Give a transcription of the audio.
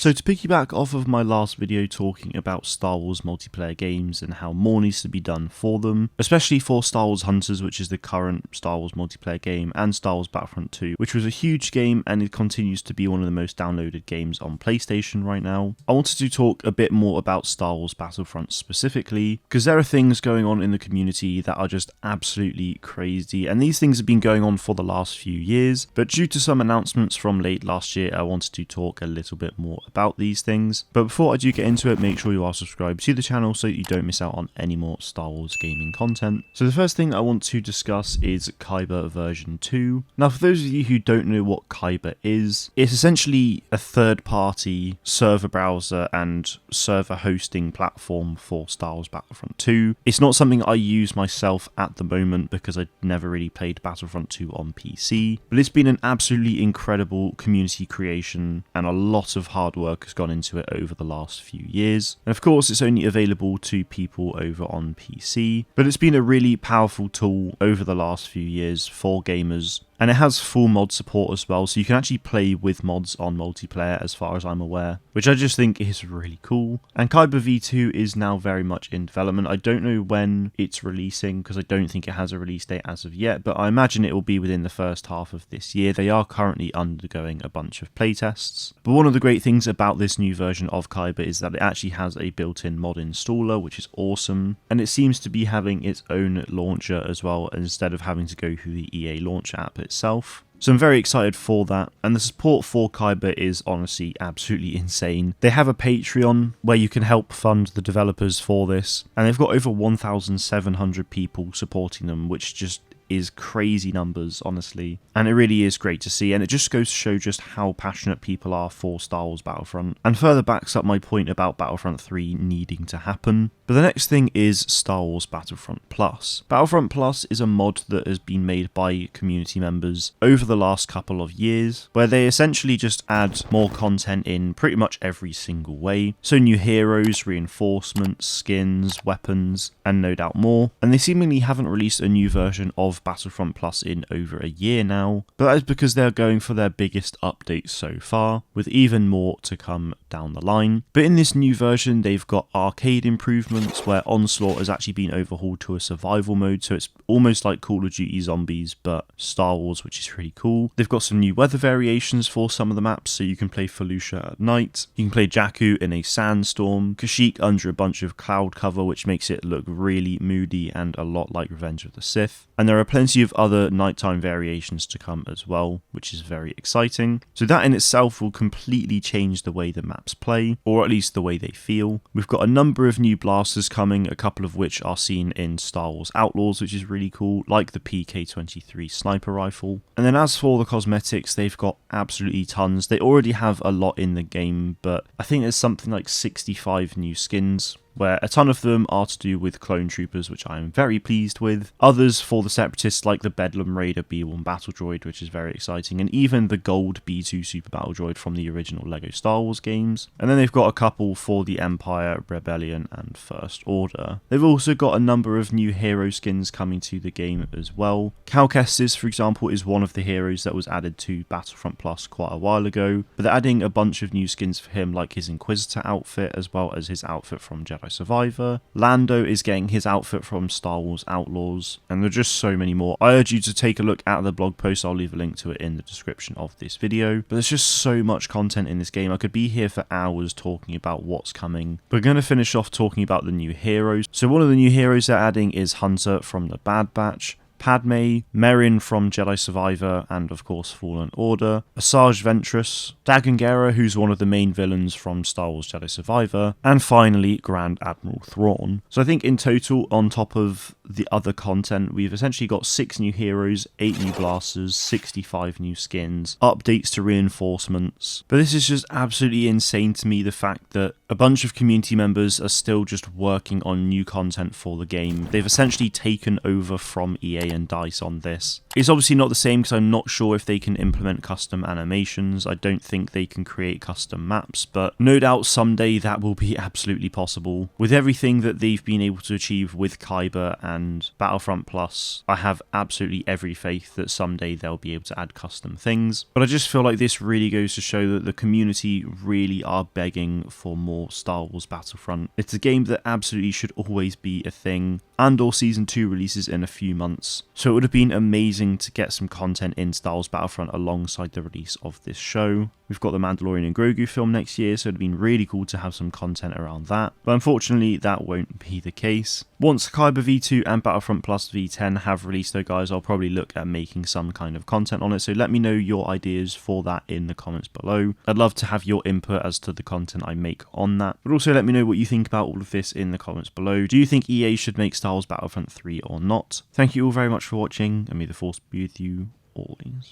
So to piggyback off of my last video talking about Star Wars multiplayer games and how more needs to be done for them, especially for Star Wars Hunters, which is the current Star Wars multiplayer game, and Star Wars Battlefront 2, which was a huge game and it continues to be one of the most downloaded games on PlayStation right now. I wanted to talk a bit more about Star Wars Battlefront specifically, because there are things going on in the community that are just absolutely crazy, and these things have been going on for the last few years, but due to some announcements from late last year, I wanted to talk a little bit more about these things. But before I do get into it, make sure you are subscribed to the channel so that you don't miss out on any more Star Wars gaming content. So the first thing I want to discuss is Kyber version 2. Now for those of you who don't know what Kyber is, it's essentially a third-party server browser and server hosting platform for Star Wars Battlefront 2. It's not something I use myself at the moment because I never really played Battlefront 2 on PC, but it's been an absolutely incredible community creation and a lot of hard work has gone into it over the last few years. And of course it's only available to people over on PC, but it's been a really powerful tool over the last few years for gamers. And it has full mod support as well, so you can actually play with mods on multiplayer as far as I'm aware, which I just think is really cool. And Kyber V2 is now very much in development. I don't know when it's releasing because I don't think it has a release date as of yet, but I imagine it will be within the first half of this year. They are currently undergoing a bunch of playtests. But one of the great things about this new version of Kyber is that it actually has a built-in mod installer, which is awesome. And it seems to be having its own launcher as well, instead of having to go through the EA launcher app itself. So I'm very excited for that, and the support for Kyber is honestly absolutely insane. They have a Patreon where you can help fund the developers for this, and they've got over 1,700 people supporting them, which just is crazy numbers, honestly, and it really is great to see, and it just goes to show just how passionate people are for Star Wars Battlefront, and further backs up my point about Battlefront 3 needing to happen. But the next thing is Star Wars Battlefront Plus. Battlefront Plus is a mod that has been made by community members over the last couple of years, where they essentially just add more content in pretty much every single way. So new heroes, reinforcements, skins, weapons, and no doubt more. And they seemingly haven't released a new version of Battlefront Plus in over a year now, but that is because they're going for their biggest update so far, with even more to come down the line. But in this new version, they've got arcade improvements where Onslaught has actually been overhauled to a survival mode, so it's almost like Call of Duty Zombies but Star Wars, which is really cool. They've got some new weather variations for some of the maps, so you can play Felucia at night, you can play Jakku in a sandstorm, Kashyyyk under a bunch of cloud cover, which makes it look really moody and a lot like Revenge of the Sith. And there are plenty of other nighttime variations to come as well, which is very exciting. So that in itself will completely change the way the maps play, or at least the way they feel. We've got a number of new blasters coming, a couple of which are seen in Star Wars Outlaws, which is really cool, like the PK-23 sniper rifle. And then as for the cosmetics, they've got absolutely tons. They already have a lot in the game, but I think there's something like 65 new skins, where a ton of them are to do with clone troopers, which I am very pleased with. Others for the separatists, like the Bedlam Raider B1 battle droid, which is very exciting, and even the gold B2 super battle droid from the original LEGO Star Wars games. And then they've got a couple for the Empire, Rebellion, and First Order. They've also got a number of new hero skins coming to the game as well. Cal Kestis, for example, is one of the heroes that was added to Battlefront Plus quite a while ago, but they're adding a bunch of new skins for him, like his Inquisitor outfit, as well as his outfit from Jedi Survivor. Lando is getting his outfit from Star Wars Outlaws, and there are just so many more. I urge you to take a look at the blog post. I'll leave a link to it in the description of this video. But there's just so much content in this game. I could be here for hours talking about what's coming. We're going to finish off talking about the new heroes. So one of the new heroes they're adding is Hunter from the Bad Batch, Padme, Merrin from Jedi Survivor, and of course Fallen Order, Asajj Ventress, Dagan Gera, who's one of the main villains from Star Wars Jedi Survivor, and finally Grand Admiral Thrawn. So I think in total, on top of the other content, we've essentially got 6 new heroes, 8 new blasters, 65 new skins, updates to reinforcements. But this is just absolutely insane to me, the fact that a bunch of community members are still just working on new content for the game. They've essentially taken over from EA and DICE on this. It's obviously not the same because I'm not sure if they can implement custom animations. I don't think they can create custom maps, but no doubt someday that will be absolutely possible. With everything that they've been able to achieve with Kyber and and Battlefront Plus, I have absolutely every faith that someday they'll be able to add custom things. But I just feel like this really goes to show that the community really are begging for more Star Wars Battlefront. It's a game that absolutely should always be a thing, and or Season 2 releases in a few months. So it would have been amazing to get some content in Star Wars Battlefront alongside the release of this show. We've got the Mandalorian and Grogu film next year, so it'd have been really cool to have some content around that. But unfortunately, that won't be the case. Once Kyber V2 and Battlefront Plus V10 have released though, guys, I'll probably look at making some kind of content on it. So let me know your ideas for that in the comments below. I'd love to have your input as to the content I make on that. But also let me know what you think about all of this in the comments below. Do you think EA should make Star Wars Battlefront 3 or not? Thank you all very much for watching, and may the Force be with you always.